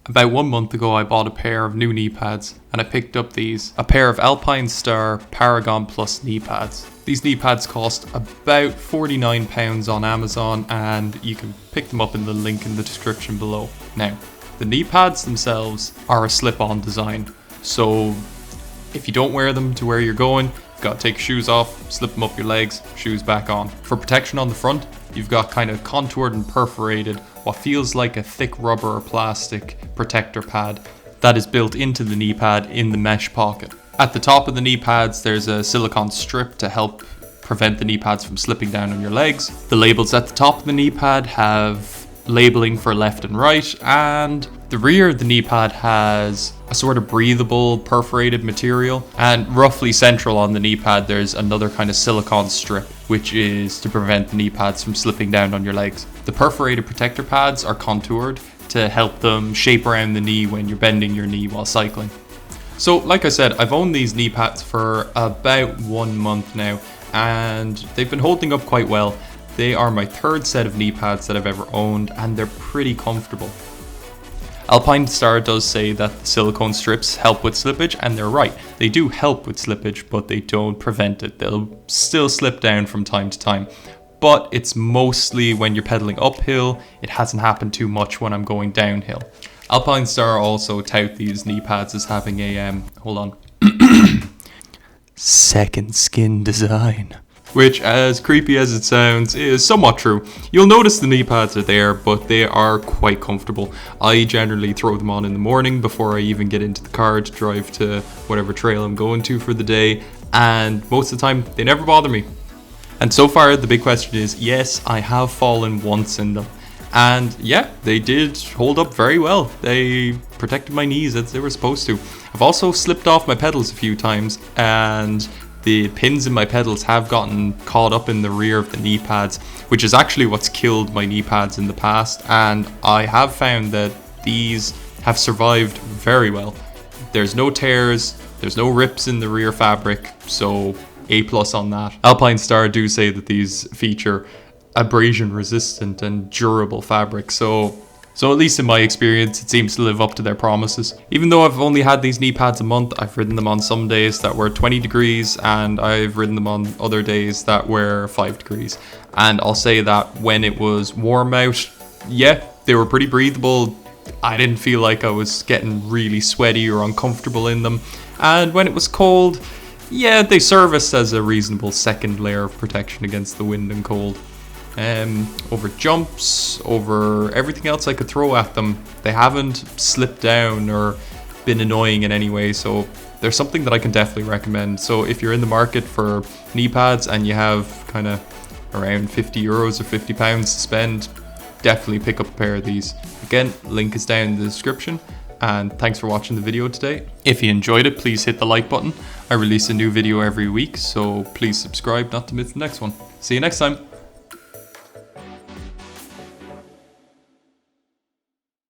About 1 month ago I bought a pair of new knee pads and I picked up a pair of Alpinestars Paragon Plus knee pads. These knee pads cost about £49 on Amazon and you can pick them up in the link in the description below. Now, the knee pads themselves are a slip-on design, so if you don't wear them to where you're going, you've got to take your shoes off, slip them up your legs, shoes back on. For protection on the front, you've got kind of contoured and perforated what feels like a thick rubber or plastic protector pad that is built into the knee pad in the mesh pocket. At the top of the knee pads there's a silicone strip to help prevent the knee pads from slipping down on your legs. The labels at the top of the knee pad have labeling for left and right, and the rear of the knee pad has a sort of breathable perforated material, and roughly central on the knee pad there's another kind of silicone strip which is to prevent the knee pads from slipping down on your legs. The perforated protector pads are contoured to help them shape around the knee when you're bending your knee while cycling. So like I said, I've owned these knee pads for about 1 month now and they've been holding up quite well. They are my third set of knee pads that I've ever owned and they're pretty comfortable. Alpinestar does say that the silicone strips help with slippage, and they're right. They do help with slippage, but they don't prevent it. They'll still slip down from time to time. But it's mostly when you're pedaling uphill. It hasn't happened too much when I'm going downhill. Alpinestar also tout these knee pads as having a, second skin design. Which, as creepy as it sounds, is somewhat true. You'll notice the knee pads are there, but they are quite comfortable. I generally throw them on in the morning before I even get into the car to drive to whatever trail I'm going to for the day, and most of the time they never bother me. And so far the big question is, yes, I have fallen once in them. And yeah, they did hold up very well. They protected my knees as they were supposed to. I've also slipped off my pedals a few times, and the pins in my pedals have gotten caught up in the rear of the knee pads, which is actually what's killed my knee pads in the past, and I have found that these have survived very well. There's no tears, there's no rips in the rear fabric, so A+ on that. Alpinestar do say that these feature abrasion resistant and durable fabric, so at least in my experience, it seems to live up to their promises. Even though I've only had these knee pads a month, I've ridden them on some days that were 20 degrees and I've ridden them on other days that were 5 degrees. And I'll say that when it was warm out, yeah, they were pretty breathable. I didn't feel like I was getting really sweaty or uncomfortable in them. And when it was cold, yeah, they serviced as a reasonable second layer of protection against the wind and cold. Over jumps, over everything else I could throw at them, they haven't slipped down or been annoying in any way, so they're something that I can definitely recommend. So if you're in the market for knee pads and you have kind of around €50 or £50 to spend, definitely pick up a pair of these. Again, link is down in the description, and thanks for watching the video today. If you enjoyed it, please hit the like button. I release a new video every week, so please subscribe not to miss the next one. See you next time.